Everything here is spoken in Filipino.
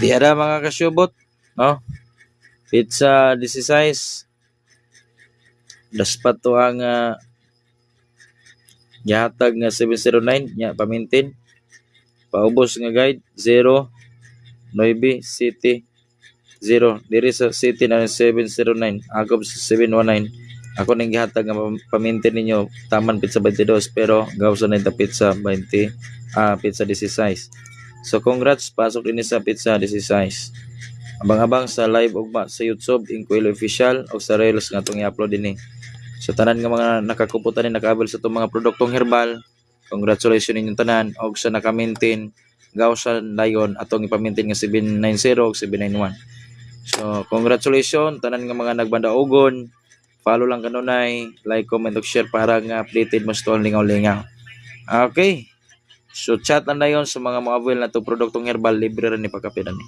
Di ara mga kasyubot, no? Pizza 16. Daspat to ang gihatag nga 709 nya pamintin. Paubos nga guide 0 9 City 0 diri sa City na 709 agob sa 719. Ako ning gihatag nga pamintin ninyo taman pizza 22 pero gawson na ita pizza 20 pizza 16. So congrats, pasok din sa pizza 16. Abang-abang sa live ugma sa YouTube Inkwelo Official o sa Reels nga itong i-upload din So tanan nga mga nakakuputan ni nakaabel sa itong mga produktong herbal, congratulations ninyong tanan. Og sa naka-maintain Gaussian Lion atong ipamintain nga 790 o 791. So congratulations tanan nga mga nagbandaogon. Follow lang kanunay, like, comment, ug share para nga updated mo sa lingaw-lingaw. Okay. So chat na yon sa mga mo-avail na to produktong herbal, libre rin ni pagkapinan ni.